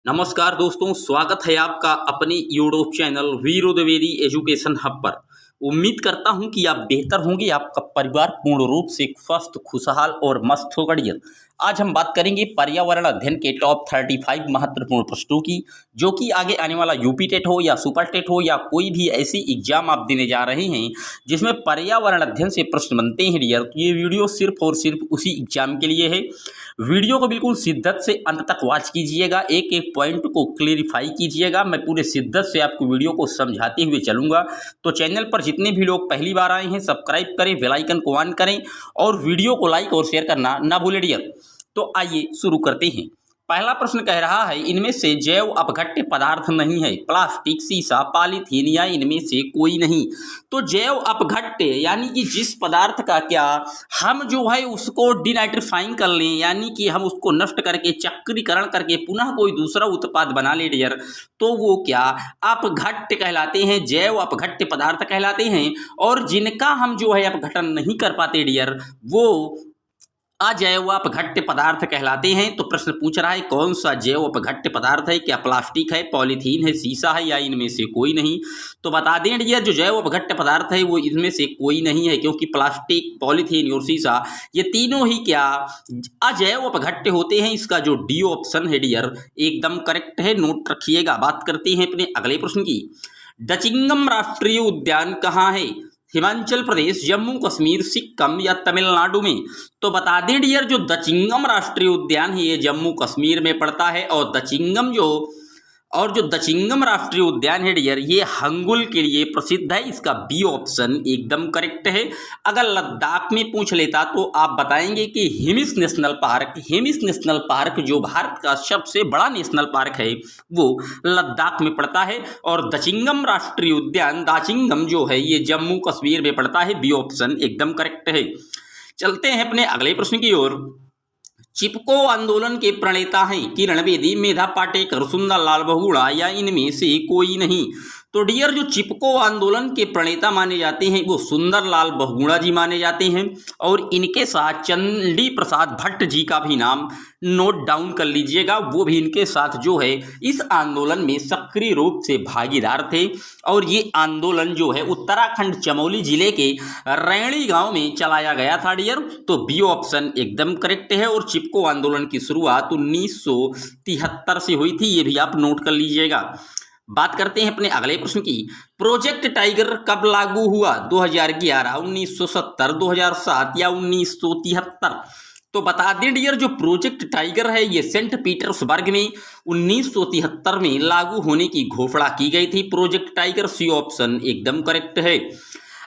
नमस्कार दोस्तों, स्वागत है आपका अपने यूट्यूब चैनल वीरो द्विवेदी एजुकेशन हब पर। उम्मीद करता हूं कि आप बेहतर होंगे, आपका परिवार पूर्ण रूप से स्वस्थ, खुशहाल और मस्त होगा। डियर, आज हम बात करेंगे पर्यावरण अध्ययन के टॉप 35 महत्वपूर्ण प्रश्नों की, जो कि आगे आने वाला यूपी टेट हो या सुपर टेट हो या कोई भी ऐसी एग्जाम आप देने जा रहे हैं जिसमें पर्यावरण अध्ययन से प्रश्न बनते हैं। डियर, तो ये वीडियो सिर्फ और सिर्फ उसी एग्जाम के लिए है। वीडियो को बिल्कुल शिद्दत से अंत तक वॉच कीजिएगा, एक एक पॉइंट को क्लेरिफाई कीजिएगा। मैं पूरे शिद्दत से आपको वीडियो को समझाते हुए चलूंगा। तो चैनल पर जितने भी लोग पहली बार आए हैं, सब्सक्राइब करें, बेल आइकन को ऑन करें और वीडियो को लाइक और शेयर करना ना भूलें। डियर, तो आइए शुरू करते हैं। पहला प्रश्न कह रहा है, इनमें से जैव अपघट्य पदार्थ नहीं है। प्लास्टिक, शीशा, पॉलीथीन या इनमें से कोई नहीं। तो जैव अपघट्य यानी कि जिस पदार्थ का क्या हम जो है उसको डिनाइट्रिफाइंग कर लें, यानी कि हम उसको नष्ट करके चक्रीकरण करके पुनः कोई दूसरा उत्पाद बना ले। डियर, तो वो क्या अपघट्य कहलाते हैं, जैव अपघट्य पदार्थ कहलाते हैं। और जिनका हम जो है अपघटन नहीं कर पाते डियर, वो अजैव अपघट्य पदार्थ कहलाते हैं। तो प्रश्न पूछ रहा है कौन सा जैव अपघट्य पदार्थ है, क्या प्लास्टिक है, पॉलीथीन है, शीशा है या इनमें से कोई नहीं। तो बता दें डियर, जो जैव अपघट्य पदार्थ है वो इनमें से कोई नहीं है, क्योंकि प्लास्टिक, पॉलीथीन और शीशा ये तीनों ही क्या अजैव अपघट्य होते हैं। इसका जो डी ऑप्शन है डियर एकदम करेक्ट है, नोट रखिएगा। बात करते हैं अपने अगले प्रश्न की। डचिंगम राष्ट्रीय उद्यान कहाँ है? हिमाचल प्रदेश, जम्मू कश्मीर, सिक्किम या तमिलनाडु में। तो बता दें डियर, जो दचिंगम राष्ट्रीय उद्यान है ये जम्मू कश्मीर में पड़ता है। और जो दचिंगम राष्ट्रीय उद्यान है डियर ये हंगुल के लिए प्रसिद्ध है। इसका बी ऑप्शन एकदम करेक्ट है। अगर लद्दाख में पूछ लेता तो आप बताएंगे कि हिमिस नेशनल पार्क जो भारत का सबसे बड़ा नेशनल पार्क है वो लद्दाख में पड़ता है। और दचिंगम राष्ट्रीय उद्यान दाचिंगम जो है ये जम्मू कश्मीर में पड़ता है। बी ऑप्शन एकदम करेक्ट है। चलते हैं अपने अगले प्रश्न की ओर। चिपको आंदोलन के प्रणेता हैं किरण बेदी, मेधा पाटेकर, सुंदरलाल बहुगुणा या इनमें से कोई नहीं। तो डियर, जो चिपको आंदोलन के प्रणेता माने जाते हैं वो सुंदरलाल बहुगुणा जी माने जाते हैं। और इनके साथ चंडी प्रसाद भट्ट जी का भी नाम नोट डाउन कर लीजिएगा, वो भी इनके साथ जो है इस आंदोलन में सक्रिय रूप से भागीदार थे। और ये आंदोलन जो है उत्तराखंड चमोली जिले के रैणी गांव में चलाया गया था। डियर, तो बी ऑप्शन एकदम करेक्ट है। और चिपको आंदोलन की शुरुआत 1973 से हुई थी, ये भी आप नोट कर लीजिएगा। बात करते हैं अपने अगले प्रश्न की। प्रोजेक्ट टाइगर कब लागू हुआ? 2011, 1970, 2007 या 1973। तो बता दें डियर, जो प्रोजेक्ट टाइगर है ये सेंट पीटर्सबर्ग में 1973 में लागू होने की घोषणा की गई थी। प्रोजेक्ट टाइगर सी ऑप्शन एकदम करेक्ट है।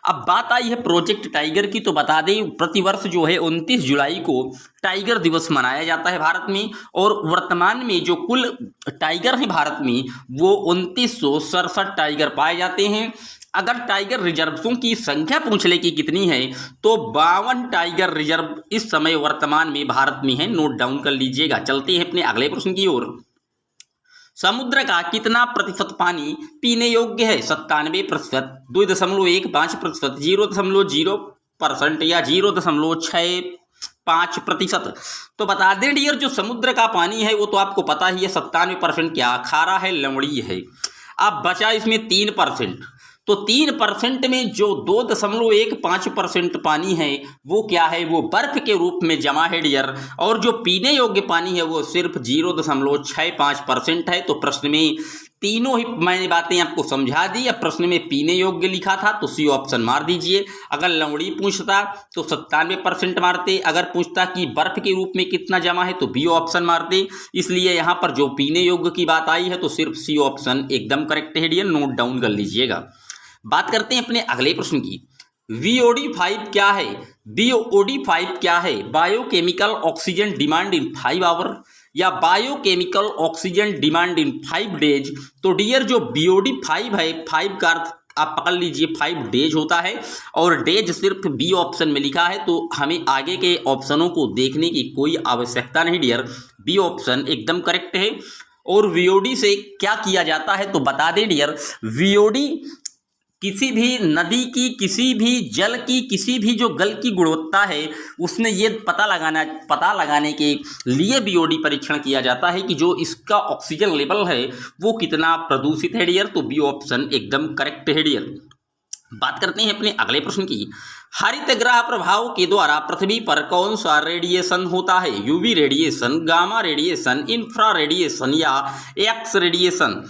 अब बात आई है प्रोजेक्ट टाइगर की, तो बता दें प्रतिवर्ष जो है 29 जुलाई को टाइगर दिवस मनाया जाता है भारत में। और वर्तमान में जो कुल टाइगर है भारत में वो 2967 टाइगर पाए जाते हैं। अगर टाइगर रिजर्व्सों की संख्या पूछ ले कि कितनी है, तो 52 टाइगर रिजर्व इस समय वर्तमान में भारत में है, नोट डाउन कर लीजिएगा। चलते हैं अपने अगले प्रश्न की ओर। समुद्र का कितना प्रतिशत पानी पीने योग्य है? 97%, 2.15%, 0.0% या 0.65%। तो बता दें डियर, जो समुद्र का पानी है वो तो आपको पता ही है 97% क्या खारा है, लवणीय है। अब बचा इसमें 3%। तो 3% में जो 2.15% पानी है वो क्या है, वो बर्फ के रूप में जमा है डियर। और जो पीने योग्य पानी है वो सिर्फ 0.65% है। तो प्रश्न में तीनों ही मैंने बातें आपको समझा दी। अब प्रश्न में पीने योग्य लिखा था तो सी ऑप्शन मार दीजिए। अगर लवणी पूछता तो 97% मारते। अगर पूछता कि बर्फ के रूप में कितना जमा है तो बी ऑप्शन मारते। इसलिए यहाँ पर जो पीने योग्य की बात आई है तो सिर्फ सी ऑप्शन एकदम करेक्ट है डियर, नोट डाउन कर लीजिएगा। बात करते हैं अपने अगले प्रश्न की। VOD5 क्या है? BOD5 क्या है? Biochemical oxygen demand in 5 hour या biochemical oxygen demand in 5 days. तो डियर, जो BOD5 है, 5 का अर्थ आप पकड़ लीजिए 5 डेज होता है और डेज सिर्फ बी ऑप्शन में लिखा है। तो हमें आगे के ऑप्शनों को देखने की कोई आवश्यकता नहीं डियर, बी ऑप्शन एकदम करेक्ट है। और VOD से क्या किया जाता है तो बता दें डियर, VOD किसी भी नदी की, किसी भी जल की, किसी भी जो गल की गुणवत्ता है उसने ये पता लगाने के लिए बीओडी परीक्षण किया जाता है कि जो इसका ऑक्सीजन लेवल है वो कितना प्रदूषित है डियर। तो बी ऑप्शन एकदम करेक्ट है डियर। बात करते हैं अपने अगले प्रश्न की। हरित ग्रह प्रभाव के द्वारा पृथ्वी पर कौन सा रेडिएशन होता है? UV radiation, gamma radiation, infra radiation या एक्स रेडिएशन?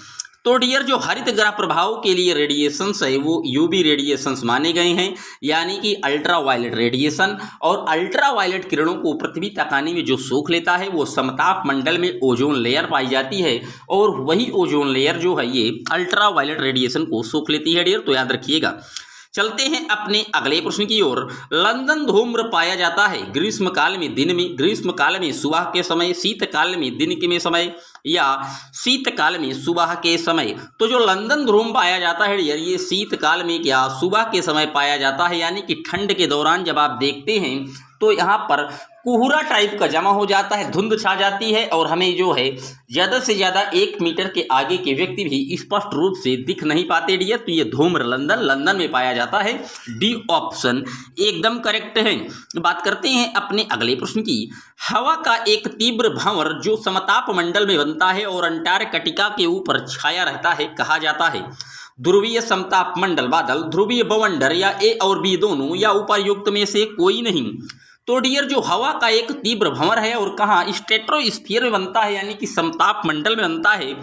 तो डियर जो हरित ग्रह प्रभाव के लिए रेडिएशंस है वो यूवी रेडिएशंस माने गए हैं, यानी कि अल्ट्रा वायलेट रेडिएशन। और अल्ट्रा वायलेट किरणों को पृथ्वी तक आने में जो सोख लेता है वो समताप मंडल में ओजोन लेयर पाई जाती है, और वही ओजोन लेयर जो है ये अल्ट्रा वायलेट रेडिएशन को सोख लेती है डियर। तो याद रखिएगा। चलते हैं अपने अगले प्रश्न की ओर। लंदन धूम्र पाया जाता है ग्रीष्म काल में दिन में, ग्रीष्म काल में सुबह के समय, शीतकाल में दिन के समय या शीतकाल में सुबह के समय? तो जो लंदन धूम्र पाया जाता है डियर ये शीतकाल में क्या सुबह के समय पाया जाता है, यानी कि ठंड के दौरान जब आप देखते हैं तो यहाँ पर कोहरा टाइप का जमा हो जाता है, धुंध छा जाती है और हमें जो है ज़्यादा से ज़्यादा 1 मीटर के आगे के व्यक्ति भी स्पष्ट रूप से दिख नहीं पाते डियर। तो ये धूम्र लंदन में पाया जाता है। डी ऑप्शन एकदम करेक्ट है। बात करते हैं अपने अगले प्रश्न की। हवा का एक तीव्र भंवर जो समताप मंडल में बनता है और अंटार्कटिका के ऊपर छाया रहता है कहा जाता है? ध्रुवीय समताप मंडल बादल, ध्रुवीय बवंडर या ए और बी दोनों या उपर्युक्त में से कोई नहीं? तो डियर जो हवा का एक तीव्र भंवर है और कहाँ स्ट्रेटोस्फीयर में बनता है, यानी कि समताप मंडल में बनता है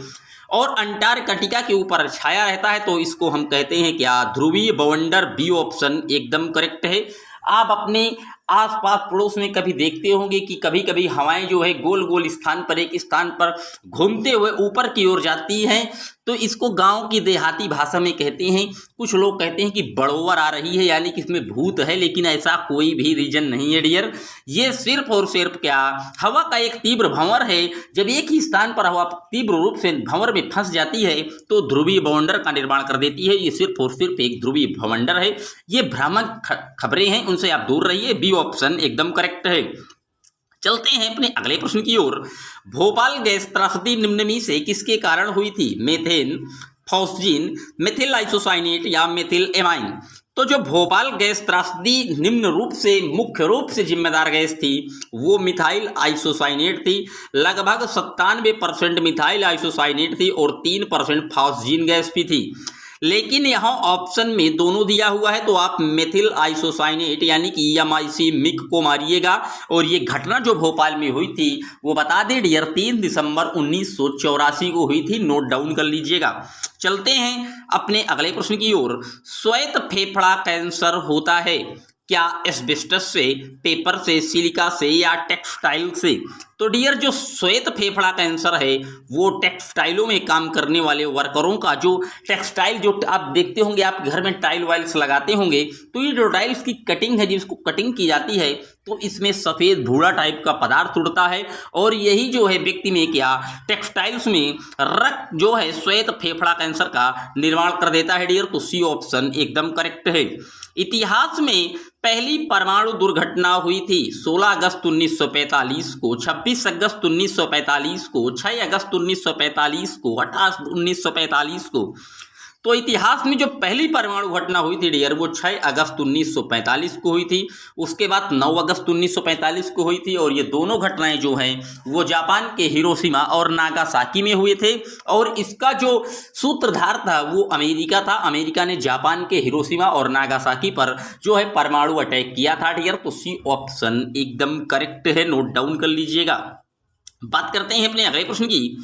और अंटार्कटिका के ऊपर छाया रहता है, तो इसको हम कहते हैं क्या? ध्रुवीय बवंडर। बी ऑप्शन एकदम करेक्ट है। आप अपने आसपास पड़ोस में कभी देखते होंगे कि कभी कभी हवाएं जो है गोल गोल स्थान पर एक स्थान पर घूमते हुए ऊपर की ओर जाती हैं, तो इसको गांव की देहाती भाषा में कहते हैं, कुछ लोग कहते हैं कि बड़ोवर आ रही है, यानी कि इसमें भूत है, लेकिन ऐसा कोई भी रीजन नहीं है डियर। ये सिर्फ और सिर्फ क्या हवा का एक तीव्र भंवर है। जब एक ही स्थान पर हवा तीव्र रूप से भंवर में फंस जाती है तो ध्रुवीय बवंडर का निर्माण कर देती है। ये सिर्फ और सिर्फ एक ध्रुवीय बवंडर है। ये भ्रामक खबरें हैं, उनसे आप दूर रहिए। बी ऑप्शन एकदम करेक्ट है। चलते हैं अपने अगले प्रश्न की ओर। भोपाल गैस त्रासदी निम्न में से किसके कारण हुई थी? मीथेन, फॉस्जीन, मेथिल आइसोसाइनेट या मेथिल एमाइन? तो जो भोपाल गैस त्रासदी निम्न रूप से मुख्य रूप से जिम्मेदार गैस थी वो मिथाइल आइसोसाइनेट थी। लगभग 97% मिथाइल आइसोसाइनेट थी और 3% फॉस्जीन गैस भी थी। लेकिन यहाँ ऑप्शन में दोनों दिया हुआ है, तो आप मेथिल आइसोसाइनेट यानी कि EMIC मिक को मारिएगा। और ये घटना जो भोपाल में हुई थी वो बता दें डियर 3 दिसंबर 1984 को हुई थी। नोट डाउन कर लीजिएगा। चलते हैं अपने अगले प्रश्न की ओर। श्वेत फेफड़ा कैंसर होता है क्या एस्बेस्टस से, पेपर से, सिलिका से या टेक्सटाइल से? तो डियर जो श्वेत फेफड़ा कैंसर है वो टेक्सटाइलों में काम करने वाले वर्करों का, जो टेक्सटाइल जो आप देखते होंगे, आप घर में टाइल वाइल्स लगाते होंगे, तो ये जो टाइल्स की कटिंग है जिसको कटिंग की जाती है तो इसमें सफ़ेद भूरा टाइप का पदार्थ उड़ता है और यही जो है व्यक्ति में क्या टेक्सटाइल्स में रक्त जो है श्वेत फेफड़ा कैंसर का निर्माण कर देता है डियर। तो सी ऑप्शन एकदम करेक्ट है। इतिहास में पहली परमाणु दुर्घटना हुई थी 16 अगस्त 1945 को, 26 अगस्त 1945 को, 6 अगस्त 1945 को, 28 1945 को। तो इतिहास में जो पहली परमाणु घटना हुई थी डियर वो 6 अगस्त 1945 को हुई थी। उसके बाद 9 अगस्त 1945 को हुई थी और ये दोनों घटनाएं जो हैं वो जापान के हिरोशिमा और नागासाकी में हुए थे। और इसका जो सूत्रधार था वो अमेरिका था। अमेरिका ने जापान के हिरोशिमा और नागासाकी पर जो है परमाणु अटैक किया था डियर। तो सी ऑप्शन एकदम करेक्ट है, नोट डाउन कर लीजिएगा। बात करते हैं अपने अगले प्रश्न की।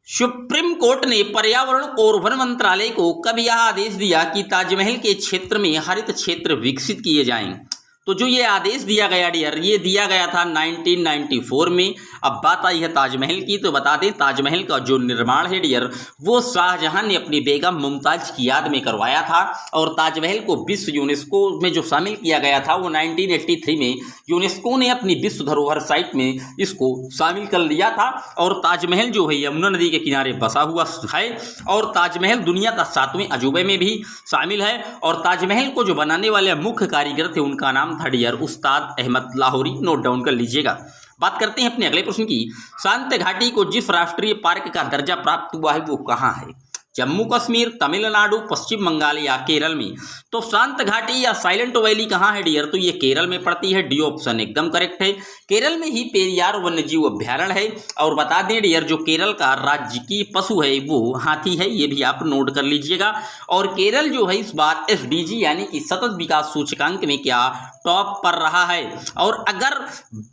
सुप्रीम कोर्ट ने पर्यावरण और वन मंत्रालय को कब यह आदेश दिया कि ताजमहल के क्षेत्र में हरित क्षेत्र विकसित किए जाएं? तो जो ये आदेश दिया गया डियर ये दिया गया था 1994 में। अब बात आई है ताजमहल की, तो बता दें ताजमहल का जो निर्माण है डियर वो शाहजहां ने अपनी बेगम मुमताज की याद में करवाया था। और ताजमहल को विश्व यूनेस्को में जो शामिल किया गया था वो 1983 में यूनेस्को ने अपनी विश्व धरोहर साइट में इसको शामिल कर लिया था। और ताजमहल जो है यमुना नदी के किनारे बसा हुआ है और ताजमहल दुनिया का 7वें अजूबे में भी शामिल है। और ताजमहल को जो बनाने वाले मुख्य कारीगर थे उनका नाम था डियर उस्ताद अहमद लाहौरी। नोट डाउन कर लीजिएगा। बात करते हैं अपने अगले प्रश्न की। शांत घाटी को जिस राष्ट्रीय पार्क का दर्जा प्राप्त हुआ है वो कहाँ है? जम्मू कश्मीर, तमिलनाडु, पश्चिम बंगाल या केरल में? तो शांत घाटी या साइलेंट वैली कहाँ है डियर? तो ये केरल में पड़ती है। डी ऑप्शन एकदम करेक्ट है। केरल में ही पेरियार वन्यजीव अभ्यारण्य है। और बता दें डियर, जो केरल का राजकीय पशु है वो हाथी है, ये भी आप नोट कर लीजिएगा। और केरल जो है इस बार SDG यानी कि सतत विकास सूचकांक में क्या टॉप पर रहा है। और अगर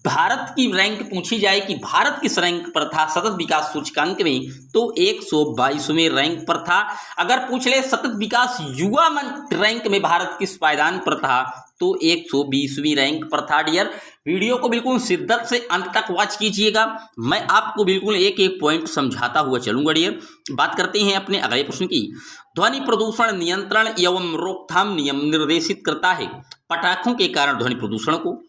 भारत की रैंक पूछी जाए कि भारत किस रैंक पर था सतत विकास सूचकांक में, तो 122वें रैंक पर था। अगर पूछ ले सतत विकास युवा रैंक में भारत किस पायदान पर था, तो 120वीं रैंक पर था डियर। वीडियो को बिल्कुल शिद्दत से अंत तक वॉच कीजिएगा, मैं आपको बिल्कुल एक एक पॉइंट समझाता हुआ चलूंगा डियर। बात करते हैं अपने अगले प्रश्न की। ध्वनि प्रदूषण नियंत्रण एवं रोकथाम नियम निर्देशित करता है पटाखों के कारण ध्वनि प्रदूषण को,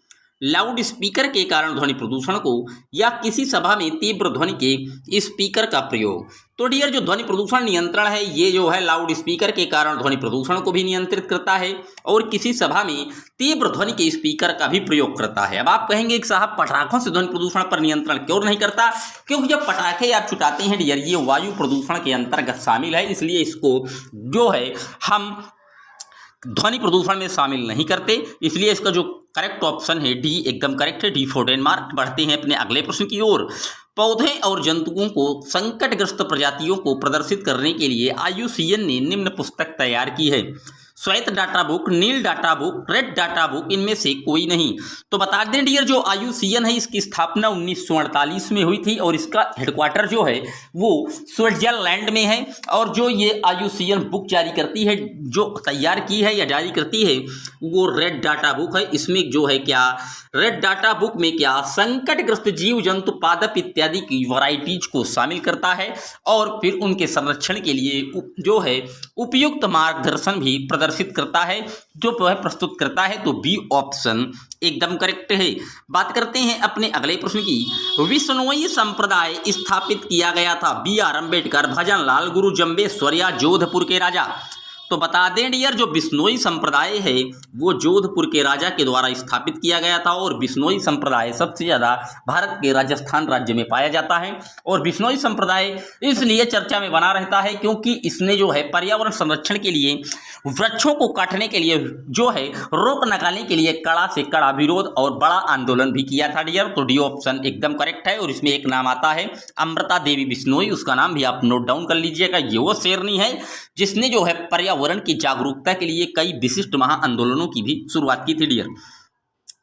लाउड स्पीकर के कारण ध्वनि प्रदूषण को, या किसी सभा में तीव्र ध्वनि के स्पीकर का प्रयोग। तो डियर, जो ध्वनि प्रदूषण नियंत्रण है ये जो है लाउड स्पीकर के कारण ध्वनि प्रदूषण को भी नियंत्रित करता है और किसी सभा में तीव्र ध्वनि के स्पीकर का भी प्रयोग करता है। अब आप कहेंगे कि साहब पटाखों से ध्वनि प्रदूषण पर नियंत्रण क्यों नहीं करता? क्योंकि जब पटाखे आप छुटाते हैं डियर, ये वायु प्रदूषण के अंतर्गत शामिल है, इसलिए इसको जो है हम ध्वनि प्रदूषण में शामिल नहीं करते। इसलिए इसका जो करेक्ट ऑप्शन है डी एकदम करेक्ट है, डी फॉर डेनमार्क। बढ़ते हैं अपने अगले प्रश्न की ओर। पौधे और जंतुओं को संकटग्रस्त प्रजातियों को प्रदर्शित करने के लिए IUCN ने निम्न पुस्तक तैयार की है। श्वेत डाटा बुक, नील data book, red data book, इनमें से कोई नहीं। तो बता दें डियर, जो IUCN है इसकी स्थापना 1948 में हुई थी और इसका हेडक्वार्टर जो है वो स्विट्जरलैंड में है। और जो ये IUCN बुक जारी करती है, जो तैयार की है या जारी करती है, वो रेड डाटा बुक है। इसमें जो है क्या, रेड डाटा बुक में क्या संकटग्रस्त जीव जंतु पादप इत्यादि की वैरायटीज को शामिल करता है और फिर उनके संरक्षण के लिए जो है उपयुक्त मार्गदर्शन भी प्रदर्शित करता है, जो वह प्रस्तुत करता है। तो बी ऑप्शन एकदम करेक्ट है। बात करते हैं अपने अगले प्रश्न की। विश्नोई संप्रदाय स्थापित किया गया था BR अम्बेडकर, भजनलाल, गुरु जम्बेश्वर या जोधपुर के राजा? तो बता दें डियर, जो बिश्नोई संप्रदाय है वो जोधपुर के राजा के द्वारा स्थापित किया गया था। और बिश्नोई संप्रदाय सबसे ज़्यादा भारत के राजस्थान राज्य में पाया जाता है। और बिश्नोई संप्रदाय इसलिए चर्चा में बना रहता है क्योंकि इसने जो है पर्यावरण संरक्षण के लिए, वृक्षों को काटने के लिए जो है रोक लगाने के लिए कड़ा से कड़ा विरोध और बड़ा आंदोलन भी किया था डियर। तो डी ऑप्शन एकदम करेक्ट है। और इसमें एक नाम आता है अमृता देवी बिश्नोई, उसका नाम भी आप नोट डाउन कर लीजिएगा। ये वो शेरनी है जिसने जो है पर्यावरण की जागरूकता के लिए कई विशिष्ट महा आंदोलनों की भी शुरुआत की थी डियर।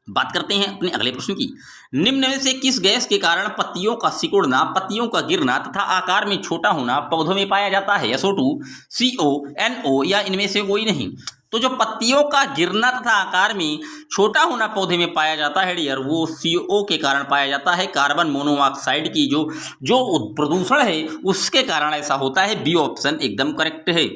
बात करते हैं अपने अगले प्रश्न की। निम्न में से किस गैस के कारण पत्तियों का सिकुड़ना, पत्तियों का गिरना तथा आकार में छोटा होना पौधों में पाया जाता है? SO2, CO, NO या इनमें से कोई नहीं? तो जो पत्तियों का गिरना तथा आकार में छोटा होना पौधे में पाया जाता है डियर, वो CO के कारण पाया जाता है। कार्बन मोनोऑक्साइड की जो प्रदूषण है उसके कारण ऐसा होता है। बी ऑप्शन एकदम करेक्ट है।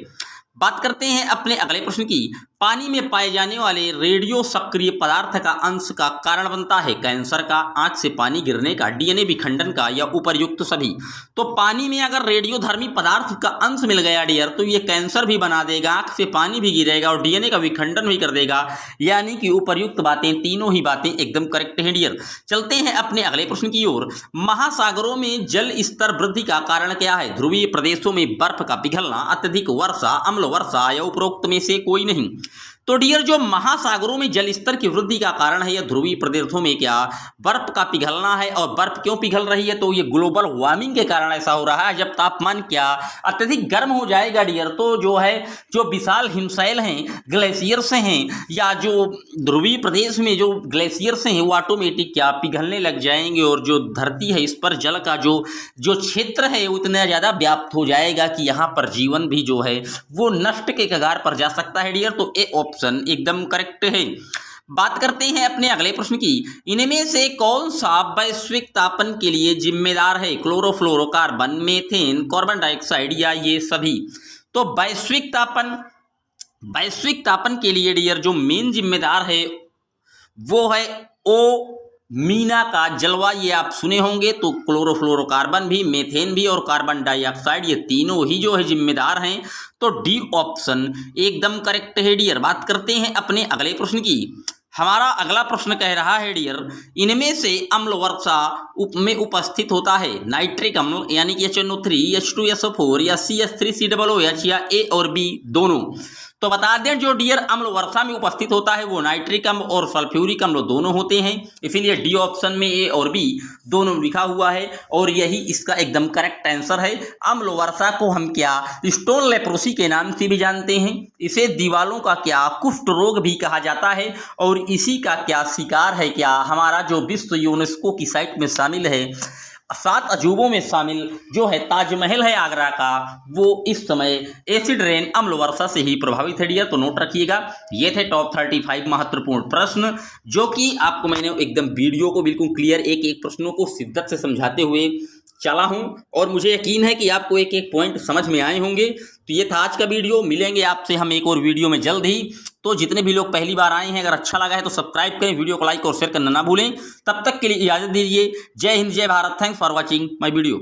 बात करते हैं अपने अगले प्रश्न की। पानी में पाए जाने वाले रेडियो सक्रिय पदार्थ का अंश का कारण बनता है कैंसर का, आंख से पानी गिरने का, DNA विखंडन का या उपर्युक्त सभी? तो पानी में अगर रेडियोधर्मी पदार्थ का अंश मिल गया डियर, तो ये कैंसर भी बना देगा, आंख से पानी भी गिरेगा और DNA का विखंडन भी कर देगा। यानी कि उपर्युक्त बातें, तीनों ही बातें एकदम करेक्ट है डियर। चलते हैं अपने अगले प्रश्न की ओर। महासागरों में जल स्तर वृद्धि का कारण क्या है? ध्रुवीय प्रदेशों में बर्फ का पिघलना, अत्यधिक वर्षा, अम्ल वर्षा या उपरोक्त में से कोई नहीं? तो डियर, जो महासागरों में जल स्तर की वृद्धि का कारण है या ध्रुवीय प्रदेशों में क्या बर्फ का पिघलना है। और बर्फ क्यों पिघल रही है? तो ये ग्लोबल वार्मिंग के कारण ऐसा हो रहा है। जब तापमान क्या अत्यधिक गर्म हो जाएगा डियर, तो जो है जो विशाल हिमशैल हैं, ग्लेशियर्स हैं, या जो ध्रुवीय प्रदेश में जो ग्लेशियर्स हैं वो ऑटोमेटिक क्या पिघलने लग जाएंगे और जो धरती है इस पर जल का जो क्षेत्र है वो इतना ज़्यादा व्याप्त हो जाएगा कि यहाँ पर जीवन भी जो है वो नष्ट के कगार पर जा सकता है डियर। तो ए ऑप्शन एकदम करेक्ट है। बात करते हैं अपने अगले प्रश्न की। इनमें से कौन सा वैश्विक तापन के लिए जिम्मेदार है? क्लोरोफ्लोरोकार्बन, मीथेन, कार्बन डाइऑक्साइड या ये सभी? तो वैश्विक तापन के लिए डियर जो मेन जिम्मेदार है वो है ओ मीना का जलवा। ये आप सुने होंगे। तो क्लोरोफ्लोरोकार्बन भी, मीथेन भी और कार्बन डाइऑक्साइड, ये तीनों ही जो है जिम्मेदार हैं। तो डी ऑप्शन एकदम करेक्ट है डियर। बात करते हैं अपने अगले प्रश्न की। हमारा अगला प्रश्न कह रहा है डियर, इनमें से अम्ल वर्षा में उपस्थित होता है नाइट्रिक अम्ल यानी कि HNO3, H2SO4 या CH3COOH या A और B दोनों। तो बता दें जो डियर अम्ल वर्षा में उपस्थित होता है वो नाइट्रिक अम्ल और सल्फ्यूरिक अम्ल दोनों होते हैं, इसीलिए डी ऑप्शन में A और B दोनों लिखा हुआ है और यही इसका एकदम करेक्ट आंसर है। अम्ल वर्षा को हम क्या स्टोन लेप्रोसी के नाम से भी जानते हैं, इसे दीवालों का क्या कुष्ठ रोग भी कहा जाता है और इसी का क्या शिकार है क्या हमारा जो विश्व यूनेस्को की साइट में शामिल है 7 अजूबों में शामिल जो है ताजमहल है आगरा का, वो इस समय एसिड रेन अम्ल वर्षा से ही प्रभावित है डियर। तो नोट रखिएगा, ये थे टॉप 35 महत्वपूर्ण प्रश्न जो कि आपको मैंने एकदम वीडियो को बिल्कुल क्लियर एक एक प्रश्नों को शिद्दत से समझाते हुए चला हूं और मुझे यकीन है कि आपको एक एक पॉइंट समझ में आए होंगे। तो ये था आज का वीडियो, मिलेंगे आपसे हम एक और वीडियो में जल्द ही। तो जितने भी लोग पहली बार आए हैं अगर अच्छा लगा है तो सब्सक्राइब करें, वीडियो को लाइक और शेयर करना ना भूलें। तब तक के लिए इजाजत दीजिए। जय हिंद, जय Bharat. Thanks for watching my video.